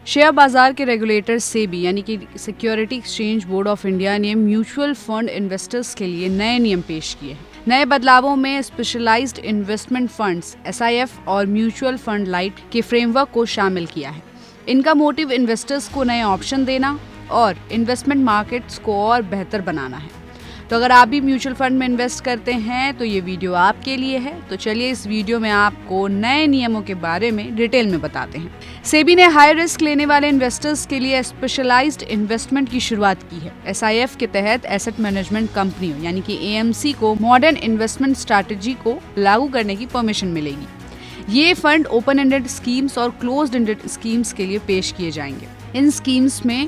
Share बाजार के regulator SEBI यानी कि security exchange board of India ने म्यूचुअल फंड इन्वेस्टर्स के लिए नए नियम पेश किए हैं। नए बदलावों में स्पेशलाइज्ड इन्वेस्टमेंट फंड्स (SIF) और म्यूचुअल फंड लाइट के फ्रेमवर्क को शामिल किया है। इनका मोटिव इन्वेस्टर्स को नए ऑप्शन देना और इन्वेस्टमेंट मार्केट्स को और बेहतर बनाना है। तो अगर आप भी म्यूचुअल फंड में इन्वेस्ट करते हैं तो ये वीडियो आपके लिए है। तो चलिए इस वीडियो में आपको नए नियमों के बारे में डिटेल में बताते हैं। सेबी ने हाई रिस्क लेने वाले इन्वेस्टर्स के लिए स्पेशलाइज्ड इन्वेस्टमेंट की शुरुआत की है। SIF के तहत एसेट मैनेजमेंट कंपनियों यानी कि AMC को मॉडर्न इन्वेस्टमेंट स्ट्रैटेजी को लागू करने की परमिशन मिलेगी। ये फंड ओपन एंडेड स्कीम्स और क्लोज्ड एंडेड स्कीम्स के लिए पेश किए जाएंगे। इन स्कीम्स में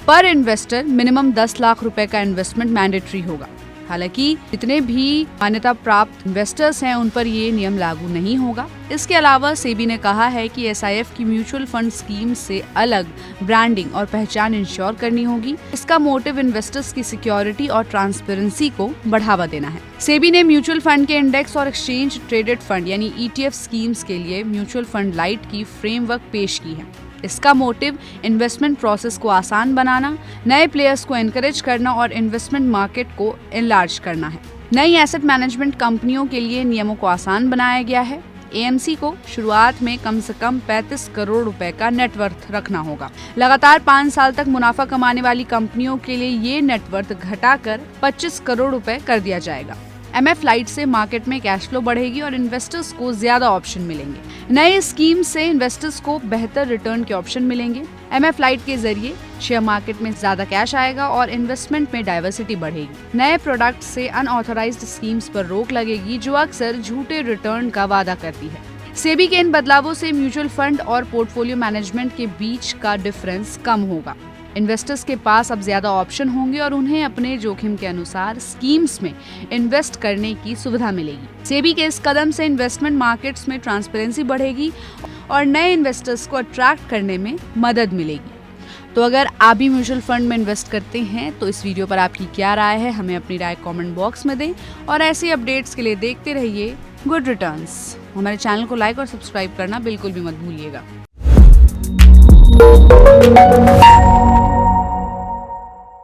पर इन्वेस्टर मिनिमम 10 लाख रुपए का इन्वेस्टमेंट मैंडेटरी होगा। हालांकि जितने भी मान्यता प्राप्त इन्वेस्टर्स हैं उन पर ये नियम लागू नहीं होगा। इसके अलावा सेबी ने कहा है कि SIF की म्यूचुअल फंड स्कीम से अलग ब्रांडिंग और पहचान इंश्योर करनी होगी। इसका मोटिव इन्वेस्टर्स की सिक्योरिटी और ट्रांसपेरेंसी को बढ़ावा देना है। सेबी ने म्यूचुअल फंड के इंडेक्स और एक्सचेंज ट्रेडेड फंड यानी ETF स्कीम्स के लिए म्यूचुअल फंड लाइट की फ्रेमवर्क पेश की है। इसका मोटिव इन्वेस्टमेंट प्रोसेस को आसान बनाना, नए प्लेयर्स को एनकरेज करना और इन्वेस्टमेंट मार्केट को एनलार्ज करना है। नई एसेट मैनेजमेंट कंपनियों के लिए नियमों को आसान बनाया गया है। AMC को शुरुआत में कम से कम 35 करोड़ रुपए का नेटवर्थ रखना होगा। लगातार 5 साल तक मुनाफा कमाने वाली कंपनियों के लिए ये नेटवर्थ घटाकर 25 करोड़ रुपए कर दिया जाएगा। MF लाइट से मार्केट में कैश फ्लो बढ़ेगी और इन्वेस्टर्स को ज्यादा ऑप्शन मिलेंगे। नए स्कीम से इन्वेस्टर्स को बेहतर रिटर्न के ऑप्शन मिलेंगे। MF लाइट के जरिए शेयर मार्केट में ज्यादा कैश आएगा और इन्वेस्टमेंट में डाइवर्सिटी बढ़ेगी। नए प्रोडक्ट से अनऑथराइज्ड स्कीम्स पर रोक लगेगी जो अक्सर झूठे रिटर्न का वादा करती है। सेबी के इन बदलावों से म्यूचुअल फंड और पोर्टफोलियो मैनेजमेंट के बीच का डिफरेंस कम होगा। इन्वेस्टर्स के पास अब ज्यादा ऑप्शन होंगे और उन्हें अपने जोखिम के अनुसार स्कीम्स में इन्वेस्ट करने की सुविधा मिलेगी। सेबी के इस कदम से इन्वेस्टमेंट मार्केट्स में ट्रांसपेरेंसी बढ़ेगी और नए इन्वेस्टर्स को अट्रैक्ट करने में मदद मिलेगी। तो अगर आप भी म्यूचुअल फंड में इन्वेस्ट करते हैं तो इस वीडियो पर आपकी क्या राय है, हमें अपनी राय कमेंट बॉक्स में दें और ऐसे अपडेट्स के लिए देखते रहिए गुड रिटर्न्स। हमारे चैनल को लाइक और सब्सक्राइब करना बिल्कुल भी मत भूलिएगा।